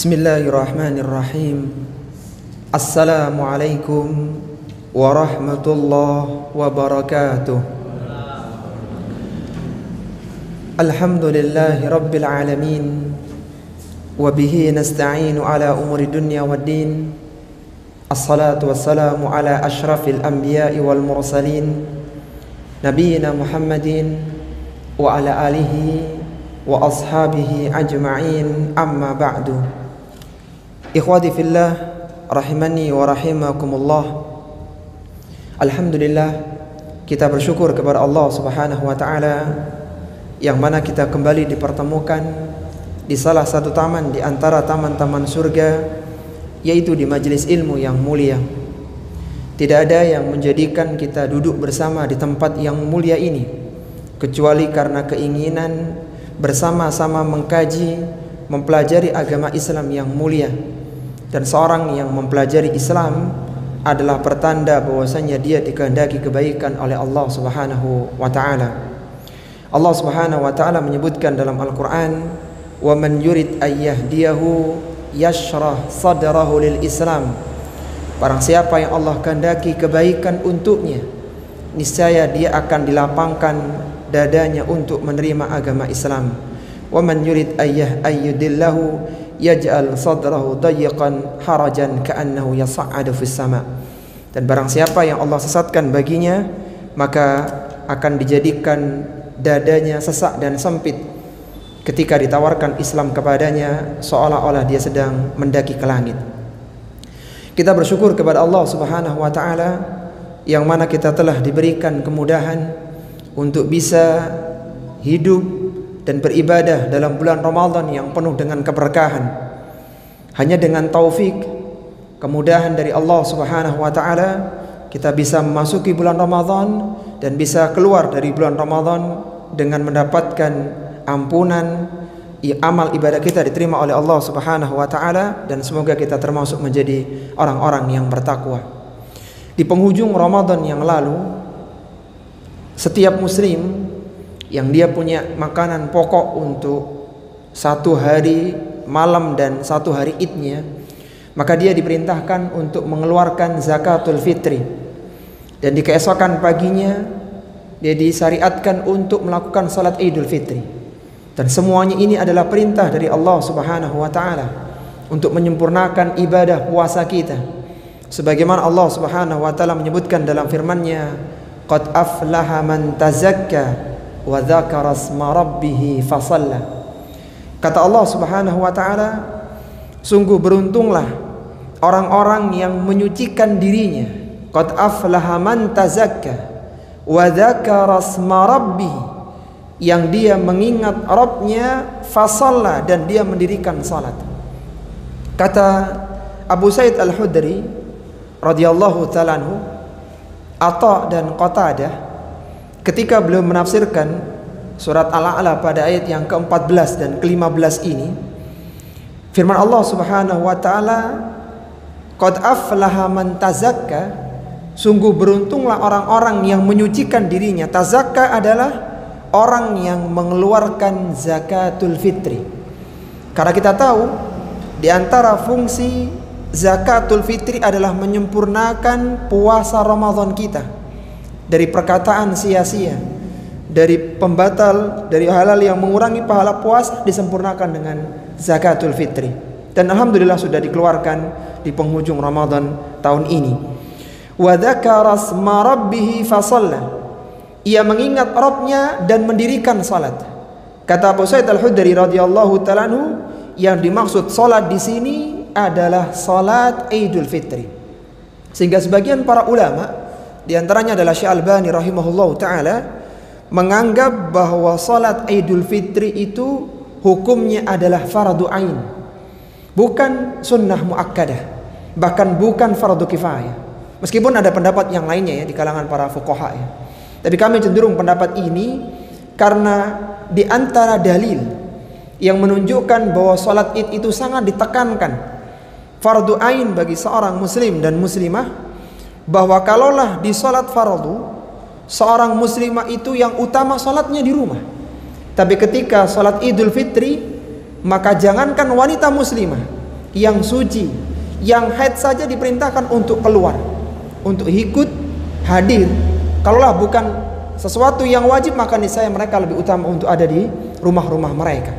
Bismillahirrahmanirrahim. Assalamualaikum warahmatullahi wabarakatuh. Alhamdulillahi rabbil alamin. Wabihi nasta'inu ala umuri dunya waddin. Assalatu wassalamu ala ashrafil anbiya'i wal mursalin, Nabiyyina Muhammadin wa ala alihi wa ashabihi ajma'in, amma ba'du. Ikhwati fillah, rahimani wa rahimakumullah. Alhamdulillah, kita bersyukur kepada Allah Subhanahu wa ta'ala yang mana kita kembali dipertemukan di salah satu taman di antara taman-taman surga, yaitu di majelis ilmu yang mulia. Tidak ada yang menjadikan kita duduk bersama di tempat yang mulia ini kecuali karena keinginan bersama-sama mengkaji, mempelajari agama Islam yang mulia. Dan seorang yang mempelajari Islam adalah pertanda bahwasanya dia dikehendaki kebaikan oleh Allah Subhanahu wa ta'ala. Allah Subhanahu wa ta'ala menyebutkan dalam Al-Quran, "Wa man yurid ayyahdiyahu yashrah sadrahu lil Islam." Barang siapa yang Allah kehendaki kebaikan untuknya, niscaya dia akan dilapangkan dadanya untuk menerima agama Islam. Wa man yurid ayyudillahu yaj'al sadrahu dayyqan harajan ka'annahu yas'adu fis sama'. Dan barang siapa yang Allah sesatkan baginya, maka akan dijadikan dadanya sesak dan sempit ketika ditawarkan Islam kepadanya, seolah-olah dia sedang mendaki ke langit. Kita bersyukur kepada Allah Subhanahu wa ta'ala yang mana kita telah diberikan kemudahan untuk bisa hidup dan beribadah dalam bulan Ramadan yang penuh dengan keberkahan. Hanya dengan taufik, kemudahan dari Allah Subhanahu wa ta'ala, kita bisa memasuki bulan Ramadan dan bisa keluar dari bulan Ramadan dengan mendapatkan ampunan, amal ibadah kita diterima oleh Allah Subhanahu wa ta'ala, dan semoga kita termasuk menjadi orang-orang yang bertakwa. Di penghujung Ramadan yang lalu, setiap muslim yang dia punya makanan pokok untuk satu hari malam dan satu hari idnya, maka dia diperintahkan untuk mengeluarkan zakatul fitri. Dan di keesokan paginya dia disyariatkan untuk melakukan salat idul fitri. Dan semuanya ini adalah perintah dari Allah Subhanahu wa ta'ala untuk menyempurnakan ibadah puasa kita, sebagaimana Allah Subhanahu wa ta'ala menyebutkan dalam firman-Nya, "Qad aflaha man tazakka wa dzakara asma rabbih fasalla." Kata Allah Subhanahu wa ta'ala, sungguh beruntunglah orang-orang yang menyucikan dirinya. Qad aflaha man tazakka wa dzakara asma rabbih, yang dia mengingat Rabbnya, fasalla, dan dia mendirikan salat. Kata Abu Sa'id Al-Khudri radhiyallahu ta'ala anhu, Atha dan Qatadah ketika beliau menafsirkan surat Al-A'la pada ayat yang ke-14 dan ke-15 ini, firman Allah Subhanahu wa ta'ala, "Qad aflaha man tazakka", sungguh beruntunglah orang-orang yang menyucikan dirinya. Tazakka adalah orang yang mengeluarkan zakatul fitri. Karena kita tahu di antara fungsi zakatul fitri adalah menyempurnakan puasa Ramadan kita dari perkataan sia-sia, dari pembatal, dari hal-hal yang mengurangi pahala puasa, disempurnakan dengan zakatul fitri. Dan alhamdulillah sudah dikeluarkan di penghujung Ramadan tahun ini. Wa dzakara asma rabbih fasalla, ia mengingat Rabbnya dan mendirikan salat. Kata Abu Sa'id Al-Khudri radhiyallahu ta'ala anhu, yang dimaksud salat di sini adalah salat Idul Fitri. Sehingga sebagian para ulama, di antaranya adalah Syekh Albani rahimahullahu taala, menganggap bahwa salat Idul Fitri itu hukumnya adalah fardu ain, bukan sunnah muakkadah, bahkan bukan fardu kifayah. Meskipun ada pendapat yang lainnya ya di kalangan para fuqaha ya. Tapi kami cenderung pendapat ini karena di antara dalil yang menunjukkan bahwa salat Id itu sangat ditekankan, fardu ain bagi seorang muslim dan muslimah, bahwa kalaulah di salat fardu, seorang muslimah itu yang utama salatnya di rumah. Tapi ketika salat Idul Fitri, maka jangankan wanita muslimah, yang suci, yang haid saja diperintahkan untuk keluar, untuk ikut hadir. Kalaulah bukan sesuatu yang wajib, maka niscaya mereka lebih utama untuk ada di rumah-rumah mereka.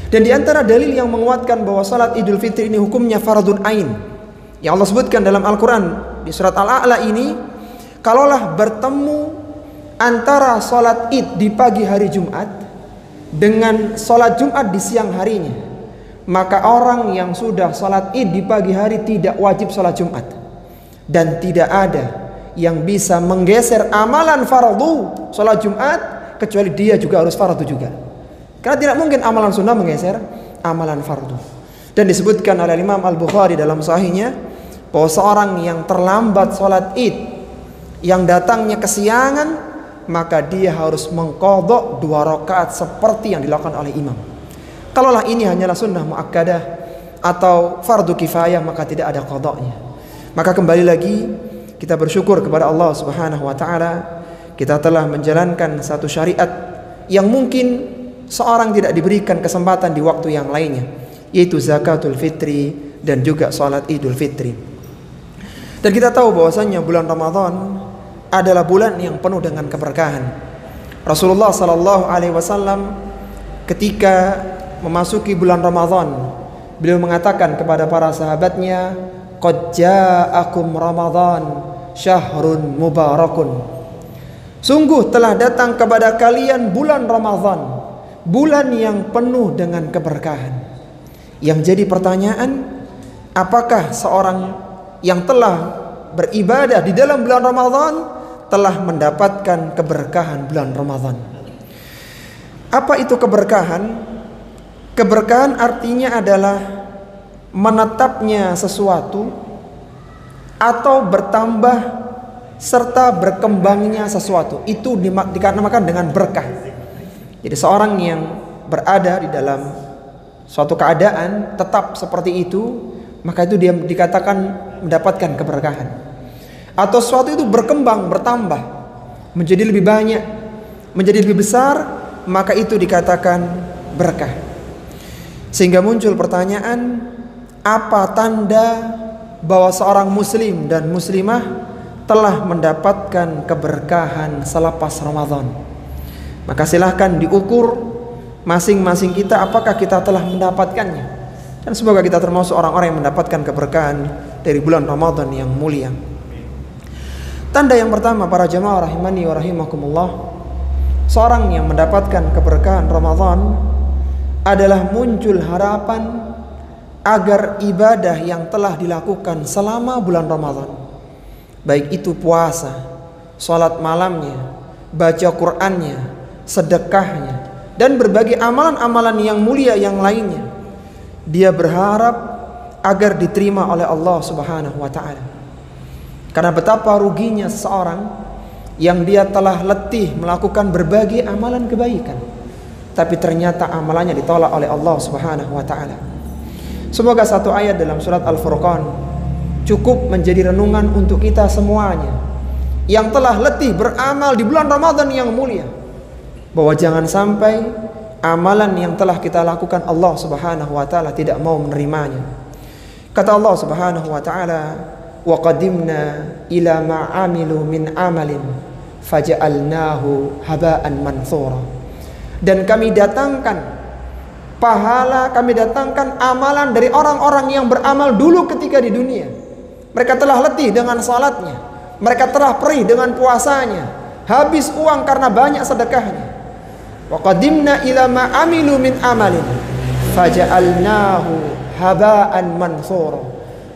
Dan di antara dalil yang menguatkan bahwa salat Idul Fitri ini hukumnya fardun ain, yang Allah sebutkan dalam Al-Quran di surat Al-A'la ini, kalaulah bertemu antara salat Id di pagi hari Jumat dengan salat Jumat di siang harinya, maka orang yang sudah salat Id di pagi hari tidak wajib salat Jumat, dan tidak ada yang bisa menggeser amalan fardu salat Jumat kecuali dia juga harus fardu juga. Karena tidak mungkin amalan sunnah menggeser amalan fardu. Dan disebutkan oleh Imam Al-Bukhari dalam sahihnya bahwa seorang yang terlambat salat Id, yang datangnya kesiangan, maka dia harus mengqadha 2 rakaat seperti yang dilakukan oleh imam. Kalaulah ini hanyalah sunnah muakkadah atau fardu kifayah, maka tidak ada qadanya. Maka kembali lagi kita bersyukur kepada Allah Subhanahu wa taala, kita telah menjalankan satu syariat yang mungkin seorang tidak diberikan kesempatan di waktu yang lainnya, yaitu zakatul fitri dan juga salat Idul Fitri. Dan kita tahu bahwasanya bulan Ramadan adalah bulan yang penuh dengan keberkahan. Rasulullah sallallahu alaihi wasallam ketika memasuki bulan Ramadan, beliau mengatakan kepada para sahabatnya, qad ja'akum Ramadan syahrun mubarakun. Sungguh telah datang kepada kalian bulan Ramadan, bulan yang penuh dengan keberkahan. Yang jadi pertanyaan, apakah seorang yang telah beribadah di dalam bulan Ramadan telah mendapatkan keberkahan bulan Ramadan? Apa itu keberkahan? Keberkahan artinya adalah menetapnya sesuatu atau bertambah serta berkembangnya sesuatu. Itu dikatakan dengan berkah. Jadi seorang yang berada di dalam suatu keadaan tetap seperti itu, maka itu dia dikatakan mendapatkan keberkahan. Atau sesuatu itu berkembang, bertambah, menjadi lebih banyak, menjadi lebih besar, maka itu dikatakan berkah. Sehingga muncul pertanyaan, apa tanda bahwa seorang muslim dan muslimah telah mendapatkan keberkahan selepas Ramadan? Maka silahkan diukur masing-masing kita, apakah kita telah mendapatkannya. Dan semoga kita termasuk orang-orang yang mendapatkan keberkahan dari bulan Ramadan yang mulia. Tanda yang pertama para jamaah rahimani wa rahimakumullah, seorang yang mendapatkan keberkahan Ramadan adalah muncul harapan agar ibadah yang telah dilakukan selama bulan Ramadan, baik itu puasa, salat malamnya, baca Qur'annya, sedekahnya, dan berbagai amalan-amalan yang mulia yang lainnya, dia berharap agar diterima oleh Allah Subhanahu wa taala. Karena betapa ruginya seseorang yang dia telah letih melakukan berbagai amalan kebaikan, tapi ternyata amalannya ditolak oleh Allah Subhanahu wa taala. Semoga satu ayat dalam surat Al-Furqan cukup menjadi renungan untuk kita semuanya yang telah letih beramal di bulan Ramadan yang mulia, bahwa jangan sampai amalan yang telah kita lakukan Allah Subhanahu wa taala tidak mau menerimanya. Kata Allah Subhanahu wa taala, wa qadimna ila ma amilu min amalin faja'alnahu haba'an mansura. Dan kami datangkan pahala, kami datangkan amalan dari orang-orang yang beramal dulu ketika di dunia. Mereka telah letih dengan salatnya, mereka telah perih dengan puasanya, habis uang karena banyak sedekahnya. Wa qadimna ila ma amilu min amalin faja'alnahu haba'an mansura.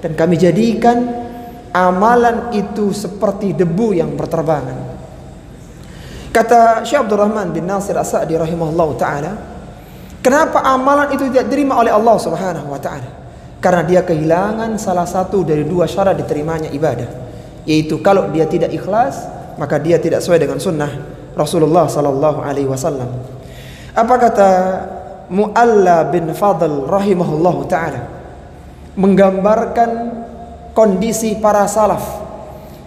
Dan kami jadikan amalan itu seperti debu yang berterbangan. Kata Syekh Abdurrahman bin Nasir As-Sa'di rahimahullah ta'ala, kenapa amalan itu tidak diterima oleh Allah Subhanahu wa ta'ala? Karena dia kehilangan salah satu dari 2 syarat diterimanya ibadah, yaitu kalau dia tidak ikhlas, maka dia tidak sesuai dengan sunnah Rasulullah sallallahu alaihi wasallam. Apa kata Mu'alla bin Fadl rahimahullah ta'ala, menggambarkan kondisi para salaf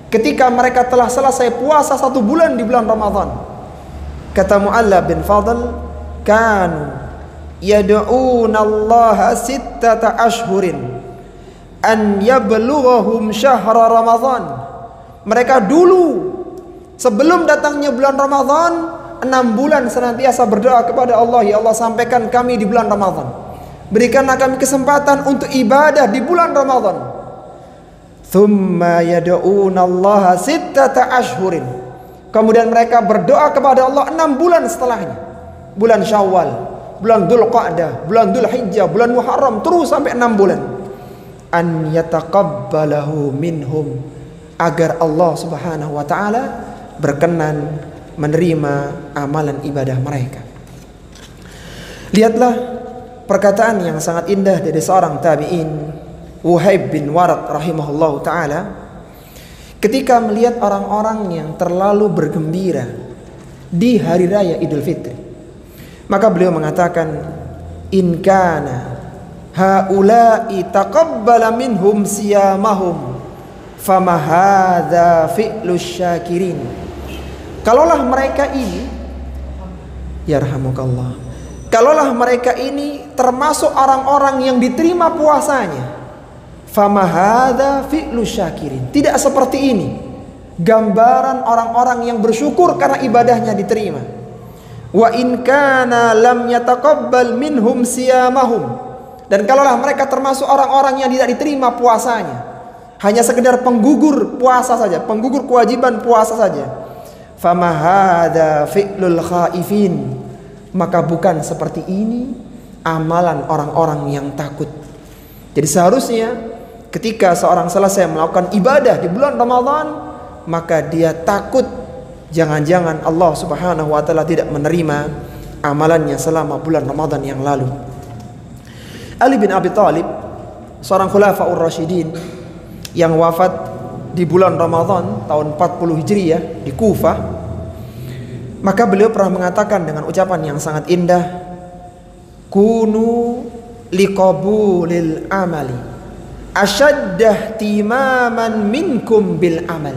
ketika mereka telah selesai puasa 1 bulan di bulan Ramadan. Kata Mu'alla bin Fadl, kanu yad'una Allah 6 ashhurin an yablughahum syahra Ramadan. Mereka dulu sebelum datangnya bulan Ramadan 6 bulan senantiasa berdoa kepada Allah, ya Allah sampaikan kami di bulan Ramadan. Berikanlah kami kesempatan untuk ibadah di bulan Ramadan. Thumma yad'una Allah sittata ashhurin. Kemudian mereka berdoa kepada Allah 6 bulan setelahnya. Bulan Syawal, bulan Dzulqa'dah, bulan Dzulhijjah, bulan Muharram, terus sampai 6 bulan. An yataqabbalahu minhum, agar Allah Subhanahu wa taala berkenan menerima amalan ibadah mereka. Lihatlah perkataan yang sangat indah dari seorang tabi'in, Wuhaib bin Warad rahimahullahu taala, ketika melihat orang-orang yang terlalu bergembira di hari raya Idul Fitri. Maka beliau mengatakan, in kana haula'i taqabbala minhum siyamahum fama hadza fi'lus syakirin. Kalaulah mereka ini, yarhamukallah, kalaulah mereka ini termasuk orang-orang yang diterima puasanya, fama hadza fi'lus syakirin, tidak seperti ini gambaran orang-orang yang bersyukur karena ibadahnya diterima. Wa in kana lam yataqabbal minhum siyamahum, dan kalaulah mereka termasuk orang-orang yang tidak diterima puasanya, hanya sekedar penggugur puasa saja, penggugur kewajiban puasa saja, fama hadza fi'lul khaifin, maka bukan seperti ini amalan orang-orang yang takut. Jadi seharusnya ketika seorang selesai melakukan ibadah di bulan Ramadan, maka dia takut jangan-jangan Allah Subhanahu wa taala tidak menerima amalannya selama bulan Ramadan yang lalu. Ali bin Abi Thalib, seorang khulafaur rasyidin yang wafat di bulan Ramadan tahun 40 Hijriah di Kufah, maka beliau pernah mengatakan dengan ucapan yang sangat indah, kunu liqabulil amali asyaddah timaman minkum bil amal.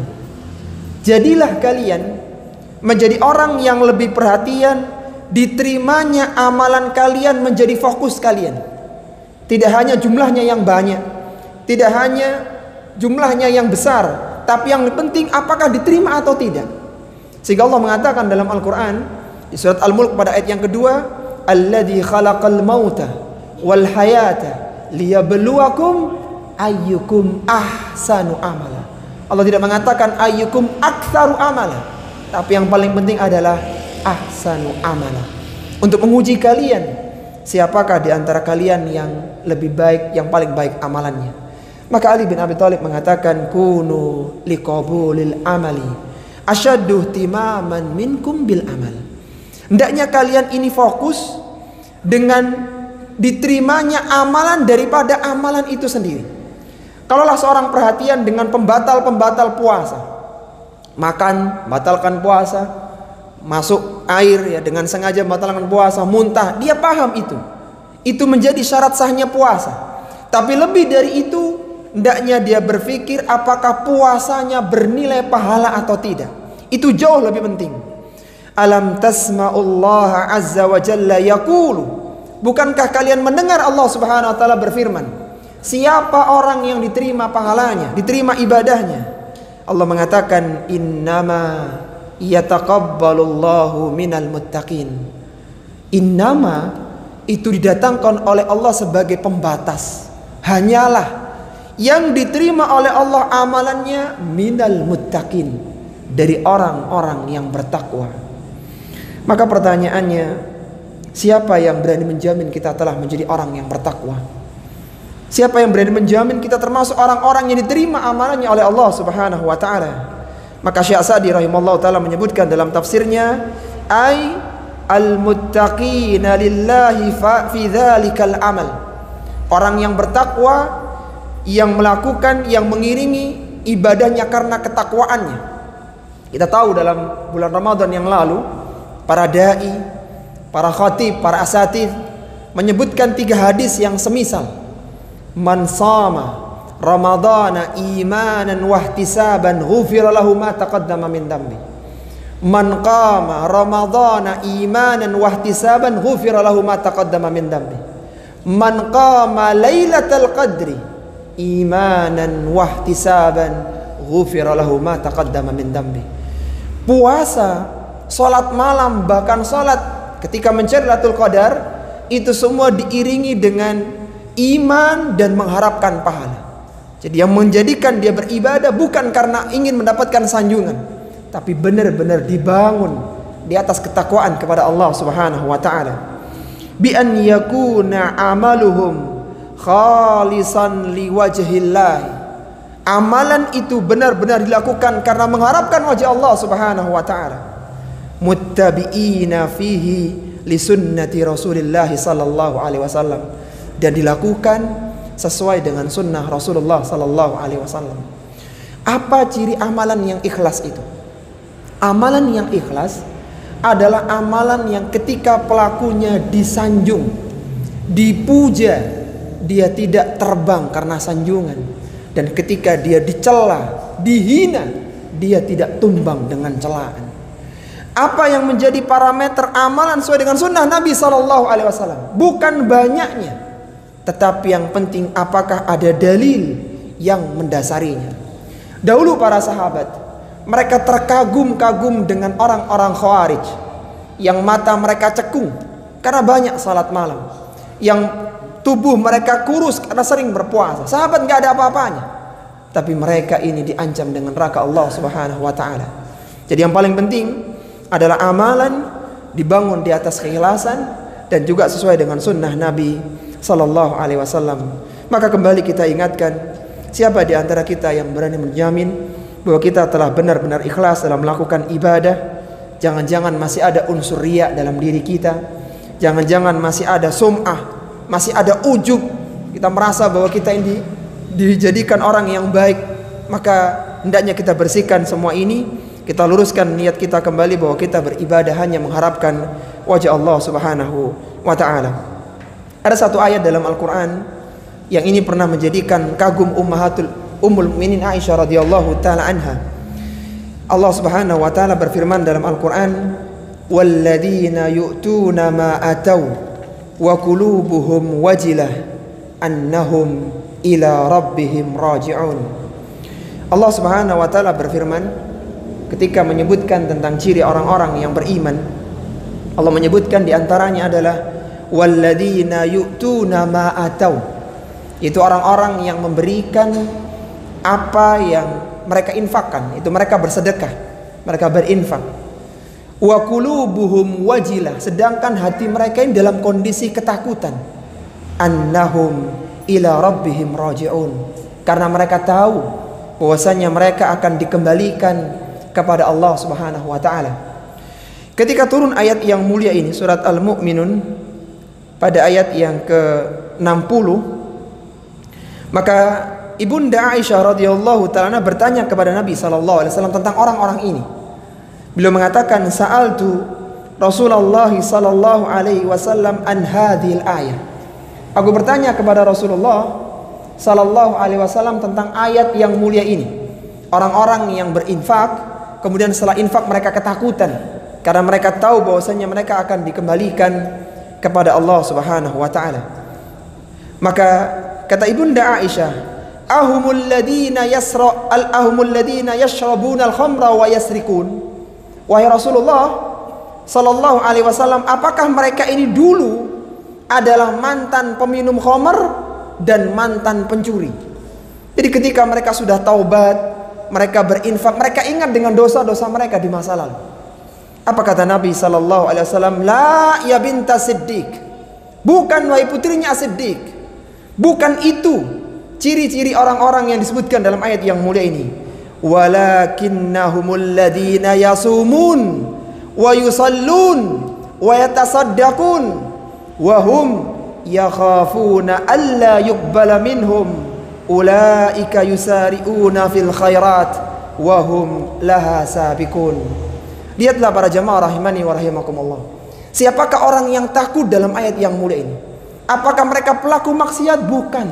Jadilah kalian menjadi orang yang lebih perhatian diterimanya amalan kalian, menjadi fokus kalian. Tidak hanya jumlahnya yang banyak, tidak hanya jumlahnya yang besar, tapi yang penting apakah diterima atau tidak. Sehingga Allah mengatakan dalam Al-Quran di surat Al-Mulk pada ayat yang kedua, alladzi khalaqal mauta wal hayata liyabluwakum ayyukum ahsanu amala. Allah tidak mengatakan ayyukum aktsaru amala, tapi yang paling penting adalah ahsanu amala, untuk menguji kalian siapakah di antara kalian yang lebih baik, yang paling baik amalannya. Maka Ali bin Abi Thalib mengatakan, kunu liqabulil amali asyaddu timaman minkum bil amal. Hendaknya kalian ini fokus dengan diterimanya amalan daripada amalan itu sendiri. Kalaulah seorang perhatian dengan pembatal-pembatal puasa, makan batalkan puasa, masuk air ya dengan sengaja batalkan puasa, muntah, dia paham itu menjadi syarat sahnya puasa. Tapi lebih dari itu, hendaknya dia berpikir apakah puasanya bernilai pahala atau tidak. Itu jauh lebih penting. Alam tasma'ullah azza wa jalla yaqulu, bukankah kalian mendengar Allah Subhanahu wa taala berfirman, siapa orang yang diterima pahalanya, diterima ibadahnya? Allah mengatakan, innama yataqabbalullahu minal muttaqin. Innama itu didatangkan oleh Allah sebagai pembatas. Hanyalah yang diterima oleh Allah amalannya minal muttaqin, dari orang-orang yang bertakwa. Maka pertanyaannya, siapa yang berani menjamin kita telah menjadi orang yang bertakwa? Siapa yang berani menjamin kita termasuk orang-orang yang diterima amalannya oleh Allah Subhanahu wa taala? Maka Syekh Sa'di rahimahullah taala menyebutkan dalam tafsirnya, ay al-muttaqina lillahi fi dzalikal amal. Orang yang bertakwa, yang melakukan, yang mengiringi ibadahnya karena ketakwaannya. Kita tahu dalam bulan Ramadan yang lalu, para dai, para khatib, para asatidz menyebutkan 3 hadis yang semisal. Man shama Ramadana imanan wahtisaban ghufira lahu ma taqaddama min dambi. Man qama Ramadana imanan wahtisaban ghufira lahu ma taqaddama min dambi. Man qama lailatal qadri imanan wahtisaban ghufira lahu ma taqaddama min dambi. Puasa, salat malam, bahkan salat ketika mencari Lailatul Qadar, itu semua diiringi dengan iman dan mengharapkan pahala. Jadi yang menjadikan dia beribadah bukan karena ingin mendapatkan sanjungan, tapi benar-benar dibangun di atas ketakwaan kepada Allah Subhanahu wa taala. Bi an yakuna amaluhum khalisan liwajhillah. Amalan itu benar-benar dilakukan karena mengharapkan wajah Allah Subhanahu wa taala. Muttabi'ina fihi li sunnati Rasulillah sallallahu alaihi wasallam, dan dilakukan sesuai dengan sunnah Rasulullah sallallahu alaihi wasallam. Apa ciri amalan yang ikhlas itu? Amalan yang ikhlas adalah amalan yang ketika pelakunya disanjung, dipuja, dia tidak terbang karena sanjungan. Dan ketika dia dicela, dihina, dia tidak tumbang dengan celaan. Apa yang menjadi parameter amalan sesuai dengan sunnah Nabi SAW? Bukan banyaknya, tetapi yang penting apakah ada dalil yang mendasarinya. Dahulu para sahabat, mereka terkagum-kagum dengan orang-orang Khawarij yang mata mereka cekung karena banyak salat malam, yang tubuh mereka kurus karena sering berpuasa. Sahabat nggak ada apa-apanya, tapi mereka ini diancam dengan neraka Allah Subhanahu wa taala. Jadi yang paling penting adalah amalan dibangun di atas keikhlasan dan juga sesuai dengan sunnah Nabi sallallahu alaihi wasallam. Maka kembali kita ingatkan, siapa di antara kita yang berani menjamin bahwa kita telah benar-benar ikhlas dalam melakukan ibadah? Jangan-jangan masih ada unsur riya dalam diri kita. Jangan-jangan masih ada sum'ah, masih ada ujub. Kita merasa bahwa kita ini dijadikan orang yang baik. Maka hendaknya kita bersihkan semua ini. Kita luruskan niat kita kembali bahwa kita beribadah hanya mengharapkan wajah Allah Subhanahu wa ta'ala. Ada satu ayat dalam Al-Quran yang ini pernah menjadikan kagum Ummul Mukminin Aisyah radhiyallahu ta'ala anha. Allah Subhanahu wa ta'ala berfirman dalam Al-Quran, walladzina yu'tuna ma ataw wa qulubuhum wajilah annahum ila rabbihim raji'un. Allah Subhanahu wa ta'ala berfirman ketika menyebutkan tentang ciri orang-orang yang beriman. Allah menyebutkan diantaranya adalah walladzina yu'tuna ma ataw, itu orang-orang yang memberikan apa yang mereka infakkan, itu mereka bersedekah, mereka berinfak. Wa qulubuhum wajilah, sedangkan hati mereka ini dalam kondisi ketakutan. Annahum ila rabbihim raji'un, karena mereka tahu bahwasanya mereka akan dikembalikan kepada Allah Subhanahu wa taala. Ketika turun ayat yang mulia ini, surat Al-Mu'minun, pada ayat yang ke-60, maka Ibunda Aisyah radhiyallahu ta'ala bertanya kepada Nabi sallallahu alaihi wasallam tentang orang-orang ini. Beliau mengatakan, sa'altu Rasulullah sallallahu alaihi wasallam an hadhil ayah. Aku bertanya kepada Rasulullah sallallahu alaihi wasallam tentang ayat yang mulia ini. Orang-orang yang berinfak, kemudian setelah infak mereka ketakutan karena mereka tahu bahwasanya mereka akan dikembalikan kepada Allah Subhanahu wa taala. Maka kata Ibunda Aisyah, ahumul ladina yashrabuna al-khamra wa yasrikun. Wahai Rasulullah sallallahu alaihi wasallam, apakah mereka ini dulu adalah mantan peminum khamr dan mantan pencuri? Jadi ketika mereka sudah taubat, mereka berinfak, mereka ingat dengan dosa-dosa mereka di masa lalu. Apa kata Nabi sallallahu alaihi wasallam? La ya binta Siddiq, bukan wahai putrinya Siddiq, bukan itu ciri-ciri orang-orang yang disebutkan dalam ayat yang mulia ini. Walakinnahumul ladina yasumun wa yusallun wa yatasaddaqun wa hum yakhafuna alla yuqbala minhum ulaika yusari'una fil khairat wa hum laha sabiqun. Lihatlah para jamaah rahimani wa rahimakumullah, siapakah orang yang takut dalam ayat yang mulia ini? Apakah mereka pelaku maksiat? Bukan,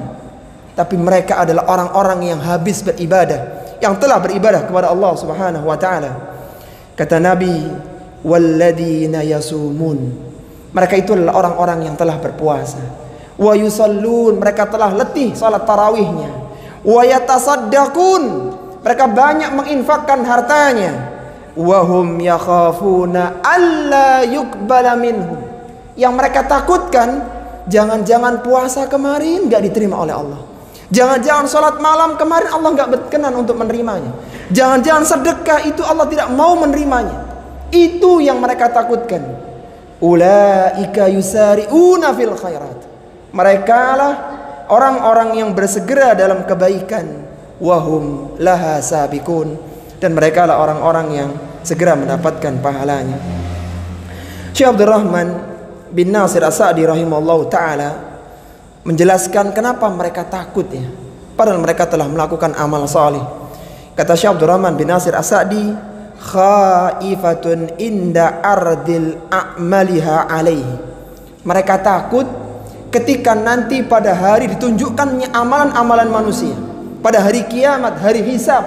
tapi mereka adalah orang-orang yang habis beribadah, yang telah beribadah kepada Allah Subhanahu wa taala. Kata Nabi, walladzina yasumun, mereka itu adalah orang-orang yang telah berpuasa. Wa yusallun, mereka telah letih salat tarawihnya. wa yatasaddaqun, mereka banyak menginfakkan hartanya, wa hum yakhafuna alla yuqbala minhum, yang mereka takutkan jangan-jangan puasa kemarin gak diterima oleh Allah, jangan-jangan sholat malam kemarin Allah gak berkenan untuk menerimanya, jangan-jangan sedekah itu Allah tidak mau menerimanya. Itu yang mereka takutkan. Ulaika yusari'una fil khairat, mereka lah orang-orang yang bersegera dalam kebaikan. Wahum laha sabiqun, dan mereka lah orang-orang yang segera mendapatkan pahalanya. Syekh Abdurrahman bin Nasir As-Sa'di rahimahullah ta'ala menjelaskan kenapa mereka takut ya, padahal mereka telah melakukan amal salih. Kata Syekh Abdurrahman bin Nasir As-Sa'di, khaifatun inda ardil a'maliha alaihi, mereka takut ketika nanti pada hari ditunjukkannya amalan-amalan manusia, pada hari kiamat, hari hisab,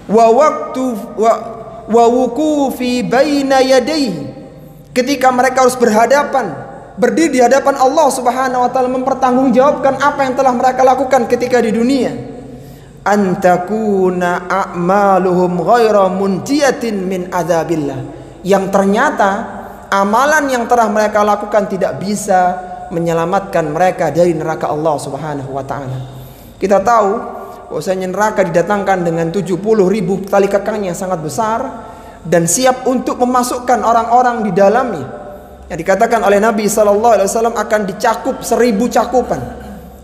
wa waktu wa wuqufi baina yadayhi, ketika mereka harus berhadapan, berdiri di hadapan Allah Subhanahu wa taala mempertanggungjawabkan apa yang telah mereka lakukan ketika di dunia. Antakuna a'maluhum ghaira munjiyatin min adzabillah, yang ternyata amalan yang telah mereka lakukan tidak bisa menyelamatkan mereka dari neraka Allah Subhanahu wa taala. Kita tahu bahwasanya neraka didatangkan dengan 70.000 tali kekang yang sangat besar dan siap untuk memasukkan orang-orang di dalamnya. Yang dikatakan oleh Nabi SAW akan dicakup 1000 cakupan.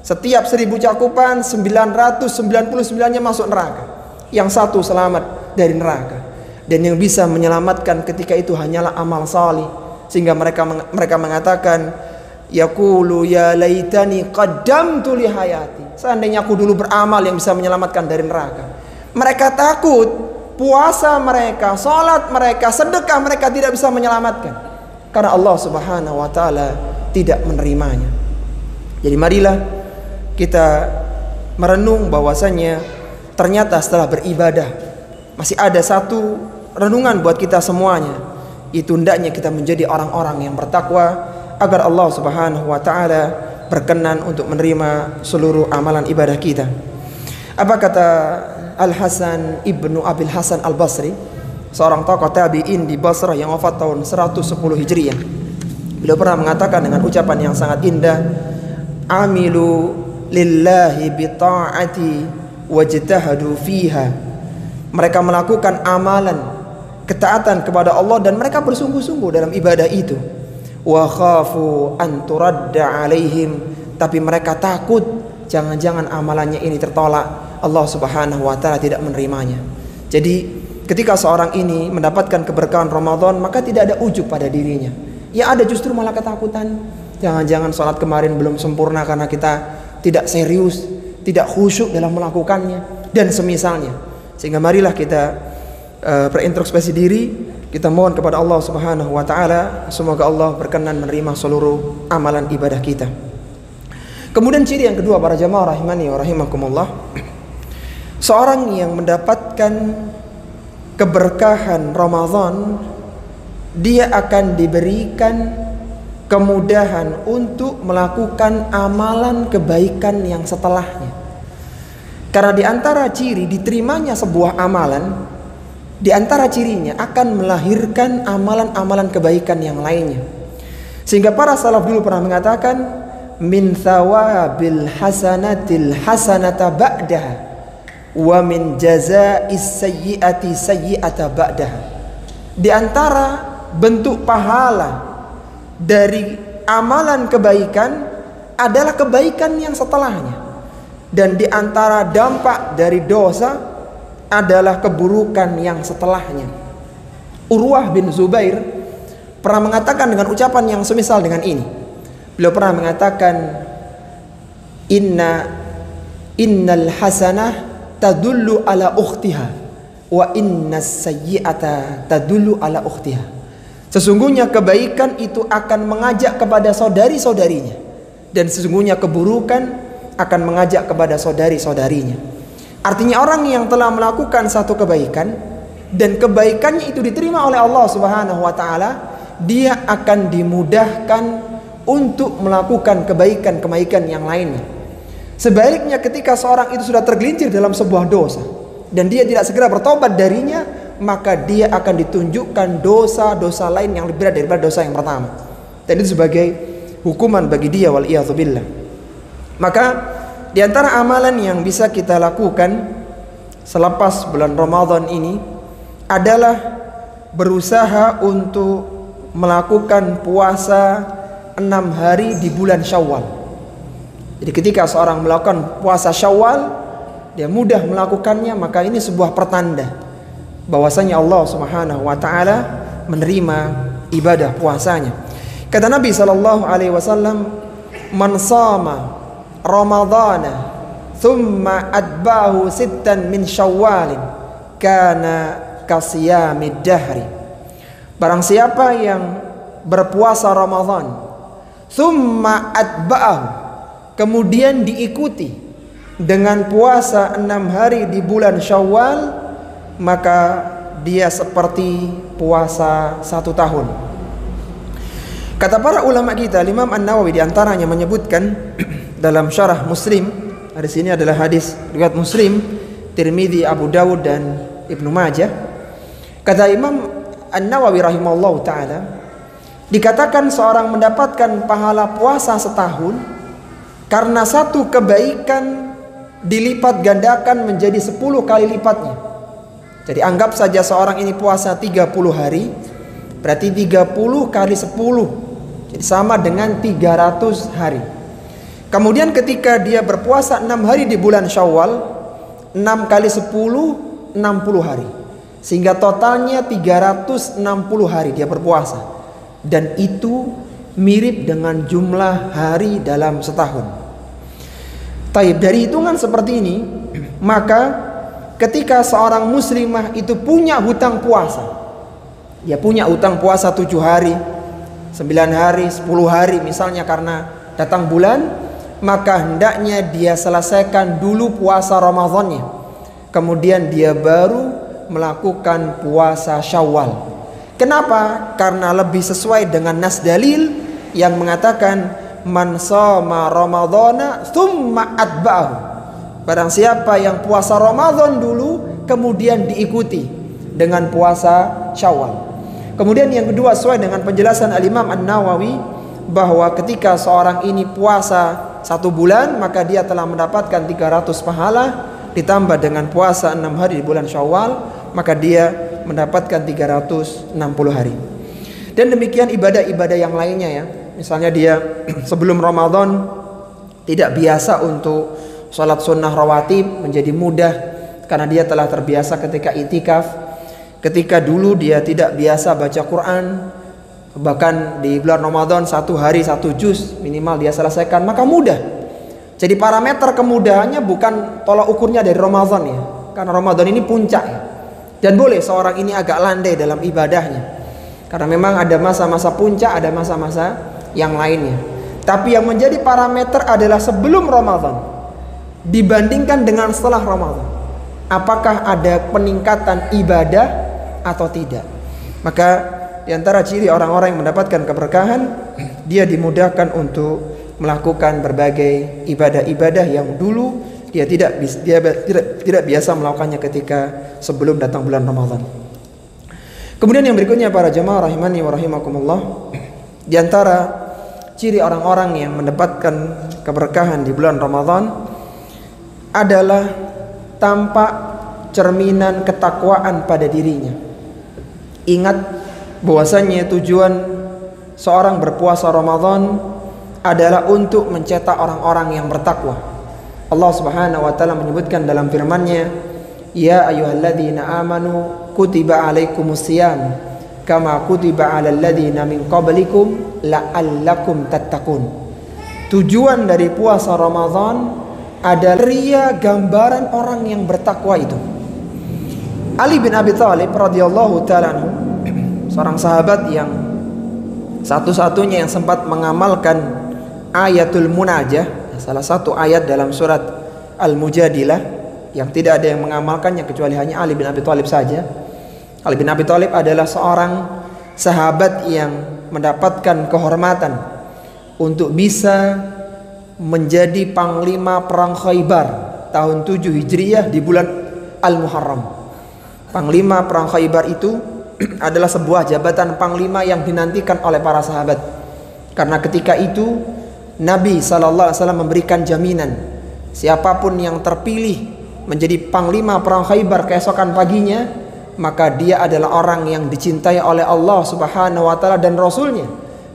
Setiap 1000 cakupan 999-nya masuk neraka, yang satu selamat dari neraka. Dan yang bisa menyelamatkan ketika itu hanyalah amal salih. Sehingga mereka mengatakan, yaqulu ya laitani qaddamtu li hayati, seandainya aku dulu beramal yang bisa menyelamatkan dari neraka. Mereka takut puasa mereka, salat mereka, sedekah mereka tidak bisa menyelamatkan, karena Allah Subhanahu wa taala tidak menerimanya. Jadi marilah kita merenung bahwasanya ternyata setelah beribadah masih ada satu renungan buat kita semuanya, itu hendaknya kita menjadi orang-orang yang bertakwa agar Allah Subhanahu wa taala berkenan untuk menerima seluruh amalan ibadah kita. Apa kata Al-Hasan Ibnu Abil Hasan Al-Basri, seorang tokoh tabi'in di Basrah yang wafat tahun 110 Hijriah. Beliau pernah mengatakan dengan ucapan yang sangat indah, amilu lillahi bita'ati wajtahadu fiha, mereka melakukan amalan ketaatan kepada Allah dan mereka bersungguh-sungguh dalam ibadah itu. Wa khafu an turadda alaihim, tapi mereka takut jangan-jangan amalannya ini tertolak, Allah Subhanahu wa taala tidak menerimanya. Jadi ketika seorang ini mendapatkan keberkahan Ramadan, maka tidak ada ujub pada dirinya. Ya ada justru malah ketakutan, jangan-jangan sholat kemarin belum sempurna karena kita tidak serius, tidak khusyuk dalam melakukannya dan semisalnya. Sehingga marilah kita berintrospeksi diri, kita mohon kepada Allah Subhanahu wa taala semoga Allah berkenan menerima seluruh amalan ibadah kita. Kemudian ciri yang kedua para jamaah rahimani wa rahimakumullah, seorang yang mendapatkan keberkahan Ramadan, dia akan diberikan kemudahan untuk melakukan amalan kebaikan yang setelahnya. Karena di antara ciri diterimanya sebuah amalan, di antara cirinya akan melahirkan amalan-amalan kebaikan yang lainnya. Sehingga para salaf dulu pernah mengatakan, min thawabil hasanatil hasanata ba'daha wa min jaza'is sayyi'ati sayyi'ata ba'daha. Di antara bentuk pahala dari amalan kebaikan adalah kebaikan yang setelahnya, dan di antara dampak dari dosa adalah keburukan yang setelahnya. Urwah bin Zubair pernah mengatakan dengan ucapan yang semisal dengan ini. Beliau pernah mengatakan, innal hasanah tadullu ala ukhtiha wa innas sayyi'ata tadullu ala ukhtiha. Sesungguhnya kebaikan itu akan mengajak kepada saudari-saudarinya, dan sesungguhnya keburukan akan mengajak kepada saudari-saudarinya. Artinya orang yang telah melakukan satu kebaikan dan kebaikannya itu diterima oleh Allah Subhanahu wa taala, dia akan dimudahkan untuk melakukan kebaikan-kebaikan yang lainnya. Sebaliknya ketika seorang itu sudah tergelincir dalam sebuah dosa dan dia tidak segera bertobat darinya, maka dia akan ditunjukkan dosa-dosa lain yang lebih berat daripada dosa yang pertama. Dan itu sebagai hukuman bagi dia, wal iyadzubillah. Maka di antara amalan yang bisa kita lakukan selepas bulan Ramadan ini adalah berusaha untuk melakukan puasa 6 hari di bulan Syawal. Jadi ketika seorang melakukan puasa Syawal, dia mudah melakukannya, maka ini sebuah pertanda bahwasanya Allah Subhanahu wa taala menerima ibadah puasanya. Kata Nabi sallallahu alaihi wasallam, "Man shama Ramadhana thumma atba'ahu sittan min Syawalin kana kasiyamid dahri." Barang siapa yang berpuasa Ramadan thumma atba'ahu, kemudian diikuti dengan puasa 6 hari di bulan Syawal, maka dia seperti puasa 1 tahun. Kata para ulama kita, Imam An-Nawawi diantaranya menyebutkan dalam syarah Muslim, hadis ini adalah hadis riwayat Muslim, Tirmidzi, Abu Dawud dan Ibnu Majah. Kata Imam An-Nawawi rahimahullah ta'ala, dikatakan seorang mendapatkan pahala puasa setahun karena satu kebaikan dilipat gandakan menjadi 10 kali lipatnya. Jadi anggap saja seorang ini puasa 30 hari, berarti 30 kali 10, jadi sama dengan 300 hari. Kemudian ketika dia berpuasa 6 hari di bulan Syawal, 6 kali 10, 60 hari, sehingga totalnya 360 hari dia berpuasa. Dan itu mirip dengan jumlah hari dalam setahun. Taib, dari hitungan seperti ini, maka ketika seorang muslimah itu punya hutang puasa, dia punya hutang puasa 7 hari, 9 hari, 10 hari misalnya karena datang bulan, maka hendaknya dia selesaikan dulu puasa Ramadannya, kemudian dia baru melakukan puasa Syawal. Kenapa? Karena lebih sesuai dengan nas dalil yang mengatakan man shoma Ramadhana tsumma atba'ahu. Barang siapa yang puasa Ramadan dulu kemudian diikuti dengan puasa Syawal. Kemudian yang kedua, sesuai dengan penjelasan Al-Imam An-Nawawi, bahwa ketika seorang ini puasa 1 bulan, maka dia telah mendapatkan 300 pahala, ditambah dengan puasa 6 hari di bulan Syawal, maka dia mendapatkan 360 hari. Dan demikian ibadah-ibadah yang lainnya ya. Misalnya dia sebelum Ramadan tidak biasa untuk sholat sunnah rawatib, menjadi mudah karena dia telah terbiasa ketika itikaf. Ketika dulu dia tidak biasa baca Quran, bahkan di bulan Ramadan 1 hari 1 juz minimal dia selesaikan, maka mudah. Jadi parameter kemudahannya bukan tolak ukurnya dari Ramadan ya, karena Ramadan ini puncak ya. Dan boleh seorang ini agak landai dalam ibadahnya, karena memang ada masa-masa puncak, ada masa-masa yang lainnya. Tapi yang menjadi parameter adalah sebelum Ramadan dibandingkan dengan setelah Ramadan, apakah ada peningkatan ibadah atau tidak. Maka di antara ciri orang-orang yang mendapatkan keberkahan, dia dimudahkan untuk melakukan berbagai ibadah-ibadah yang dulu dia tidak biasa melakukannya ketika sebelum datang bulan Ramadan. Kemudian yang berikutnya para jemaah rahimani wa rahimakumullah, di antara ciri orang-orang yang mendapatkan keberkahan di bulan Ramadan adalah tampak cerminan ketakwaan pada dirinya. Ingat bahwasanya tujuan seorang berpuasa Ramadan adalah untuk mencetak orang-orang yang bertakwa. Allah Subhanahu wa taala menyebutkan dalam firman-Nya, "Ya ayyuhalladzina amanu kutiba alaikumusiyam kama kutiba alal ladzina min qablikum la'allakum tattaqun." Tujuan dari puasa Ramadan adalah ria gambaran orang yang bertakwa itu. Ali bin Abi Thalib radhiyallahu ta'ala anhu, seorang sahabat yang satu-satunya yang sempat mengamalkan ayatul munajah, salah satu ayat dalam surat Al-Mujadilah yang tidak ada yang mengamalkannya kecuali hanya Ali bin Abi Thalib saja. Ali bin Abi Thalib adalah seorang sahabat yang mendapatkan kehormatan untuk bisa menjadi panglima perang Khaybar tahun 7 Hijriah di bulan Al-Muharram. Panglima perang Khaybar itu adalah sebuah jabatan panglima yang dinantikan oleh para sahabat. Karena ketika itu Nabi SAW memberikan jaminan siapapun yang terpilih menjadi panglima perang Khaybar keesokan paginya, maka dia adalah orang yang dicintai oleh Allah Subhanahu wa taala dan Rasulnya,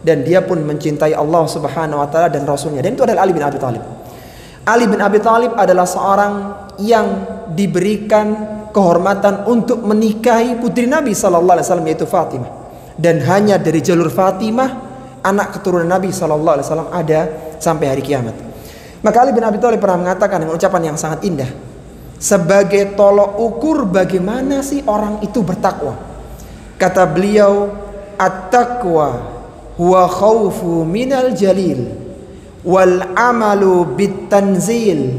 dan dia pun mencintai Allah Subhanahu wa taala dan Rasulnya. Dan itu adalah Ali bin Abi Thalib. Ali bin Abi Thalib adalah seorang yang diberikan kehormatan untuk menikahi putri Nabi sallallahu alaihi wasallam, yaitu Fatimah. Dan hanya dari jalur Fatimah anak keturunan Nabi sallallahu alaihi wasallam ada sampai hari kiamat. Maka Ali bin Abi Thalib pernah mengatakan dengan ucapan yang sangat indah, sebagai tolok ukur bagaimana sih orang itu bertakwa. Kata beliau, at-taqwa huwa khaufu minal jalil wal amalu bit tanzil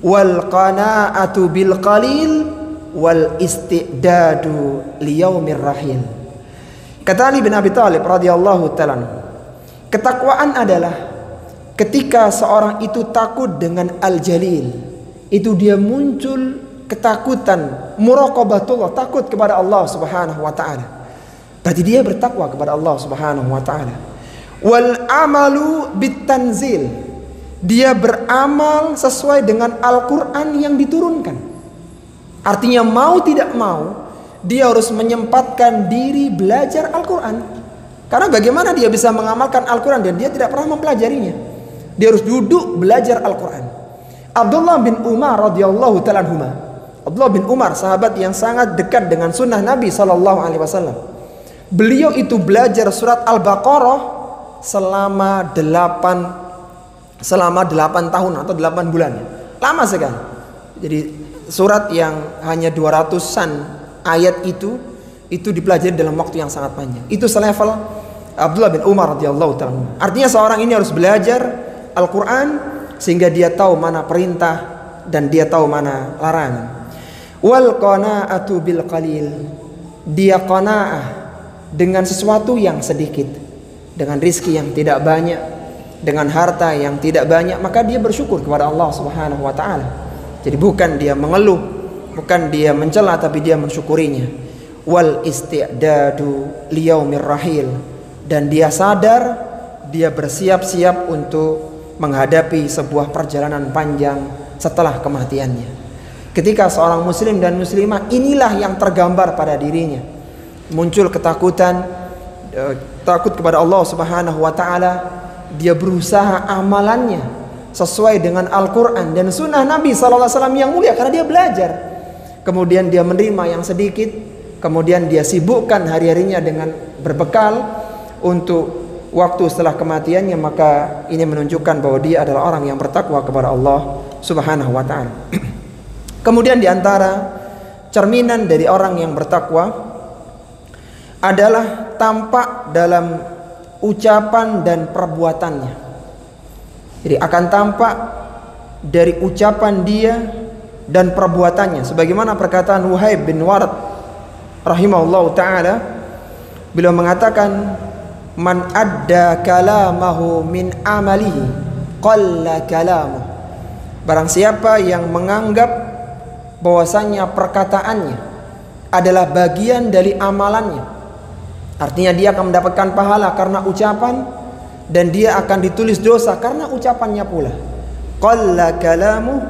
wal qanaatu bil qalil wal istidadu liyaumir rahil. Kata Ali bin Abi Thalib radhiyallahu ta'ala, ketakwaan adalah ketika seorang itu takut dengan al-jalil, itu dia muncul ketakutan, muraqabatullah, takut kepada Allah Subhanahu wa taala. Berarti dia bertakwa kepada Allah Subhanahu wa taala. Wal amalu bitanzil, dia beramal sesuai dengan Al-Qur'an yang diturunkan. Artinya mau tidak mau dia harus menyempatkan diri belajar Al-Qur'an. Karena bagaimana dia bisa mengamalkan Al-Qur'an dan dia tidak pernah mempelajarinya? Dia harus duduk belajar Al-Qur'an. Abdullah bin Umar radhiyallahu ta'ala anhuma, Abdullah bin Umar sahabat yang sangat dekat dengan sunnah Nabi sallallahu alaihi wasallam. Beliau itu belajar surat Al-Baqarah selama 8 tahun atau 8 bulan. Lama sekali. Jadi surat yang hanya 200-an ayat itu dipelajari dalam waktu yang sangat panjang. Itu selevel Abdullah bin Umar radhiyallahu ta'ala. Artinya seorang ini harus belajar Al-Qur'an sehingga dia tahu mana perintah dan dia tahu mana larangan. Wal qanaatu bil qalil, dia qanaah dengan sesuatu yang sedikit, dengan rizki yang tidak banyak, dengan harta yang tidak banyak, maka dia bersyukur kepada Allah Subhanahu wa taala. Jadi bukan dia mengeluh, bukan dia mencela, tapi dia mensyukurinya. Wal istidadu liyaumir rahil, dan dia sadar, dia bersiap-siap untuk menghadapi sebuah perjalanan panjang setelah kematiannya. Ketika seorang muslim dan muslimah, inilah yang tergambar pada dirinya. Muncul ketakutan, takut kepada Allah Subhanahu wa taala, dia berusaha amalannya sesuai dengan Al-Qur'an dan sunnah Nabi sallallahu alaihi wasallam yang mulia, karena dia belajar. Kemudian dia menerima yang sedikit, kemudian dia sibukkan hari-harinya dengan berbekal untuk waktu setelah kematiannya. Maka ini menunjukkan bahwa dia adalah orang yang bertakwa kepada Allah Subhanahu wa taala. Kemudian di antara cerminan dari orang yang bertakwa adalah tampak dalam ucapan dan perbuatannya. Jadi akan tampak dari ucapan dia dan perbuatannya, sebagaimana perkataan Wahib bin Warad rahimahullah ta'ala. Beliau mengatakan, man adda kalamahu min amalihi qalla kalamuh. Barang siapa yang menganggap bahwasanya perkataannya adalah bagian dari amalannya, artinya dia akan mendapatkan pahala karena ucapan, dan dia akan ditulis dosa karena ucapannya pula. Qalla kalamu,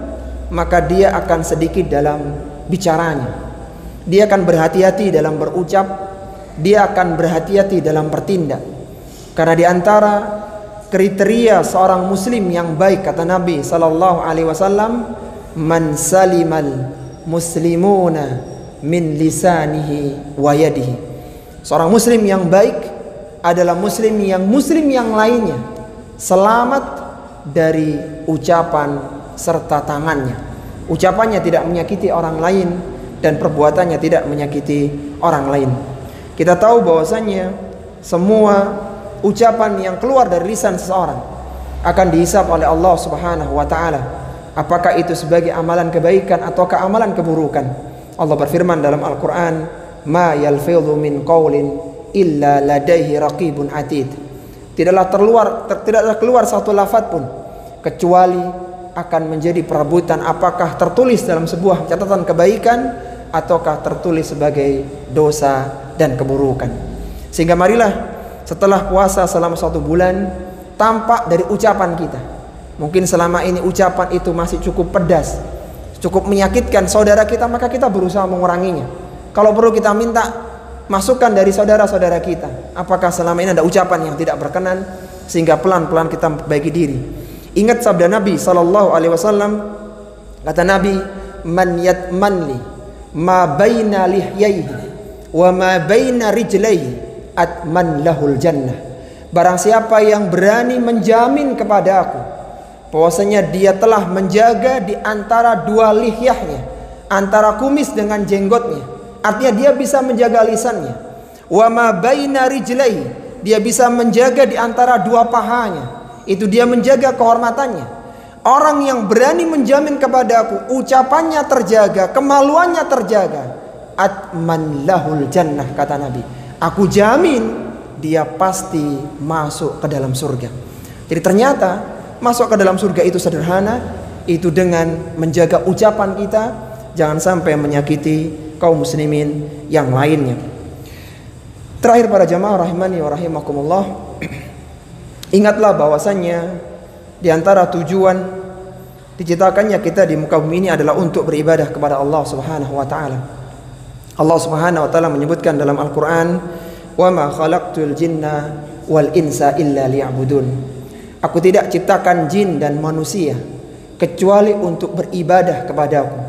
maka dia akan sedikit dalam bicaranya. Dia akan berhati-hati dalam berucap, dia akan berhati-hati dalam bertindak. Karena di antara kriteria seorang muslim yang baik, kata Nabi sallallahu alaihi wasallam, man salimal muslimuna min lisanihi wa yadihi. Seorang muslim yang baik adalah muslim yang lainnya selamat dari ucapan serta tangannya. Ucapannya tidak menyakiti orang lain dan perbuatannya tidak menyakiti orang lain. Kita tahu bahwasanya semua ucapan yang keluar dari lisan seseorang akan dihisab oleh Allah Subhanahu wa taala, apakah itu sebagai amalan kebaikan ataukah amalan keburukan. Allah berfirman dalam Al-Qur'an, ma yalfidhu min qaulin illa ladaihi raqibun atid. Tidaklah keluar satu lafaz pun kecuali akan menjadi perebutan apakah tertulis dalam sebuah catatan kebaikan ataukah tertulis sebagai dosa dan keburukan. Sehingga marilah setelah puasa selama 1 bulan, tampak dari ucapan kita. Mungkin selama ini ucapan itu masih cukup pedas, cukup menyakitkan saudara kita, maka kita berusaha menguranginya. Kalau perlu kita minta masukan dari saudara-saudara kita, apakah selama ini ada ucapan yang tidak berkenan, sehingga pelan-pelan kita perbaiki diri. Ingat sabda Nabi SAW, kata Nabi, man yatmanli ma baina lihyaihi wa ma baina rijlaihi atman lahul jannah. Barang siapa yang berani menjamin kepada aku bahwasanya dia telah menjaga di antara 2 lihyahnya, antara kumis dengan jenggotnya, artinya dia bisa menjaga lisannya. Wa ma baina rijlaihi, dia bisa menjaga di antara 2 pahanya, itu dia menjaga kehormatannya. Orang yang berani menjamin kepadaku, ucapannya terjaga, kemaluannya terjaga, atman lahul jannah, kata Nabi, aku jamin dia pasti masuk ke dalam surga. Jadi ternyata masuk ke dalam surga itu sederhana, itu dengan menjaga ucapan kita, jangan sampai menyakiti kaum muslimin yang lainnya. Terakhir para jamaah rahimani wa rahimakumullah, ingatlah bahwasannya di antara tujuan diciptakannya kita di muka bumi ini adalah untuk beribadah kepada Allah Subhanahu wa taala. Allah Subhanahu wa taala menyebutkan dalam Al-Qur'an, "Wa ma khalaqtul jinna wal insa illa liya'budun." Aku tidak ciptakan jin dan manusia kecuali untuk beribadah kepadaku.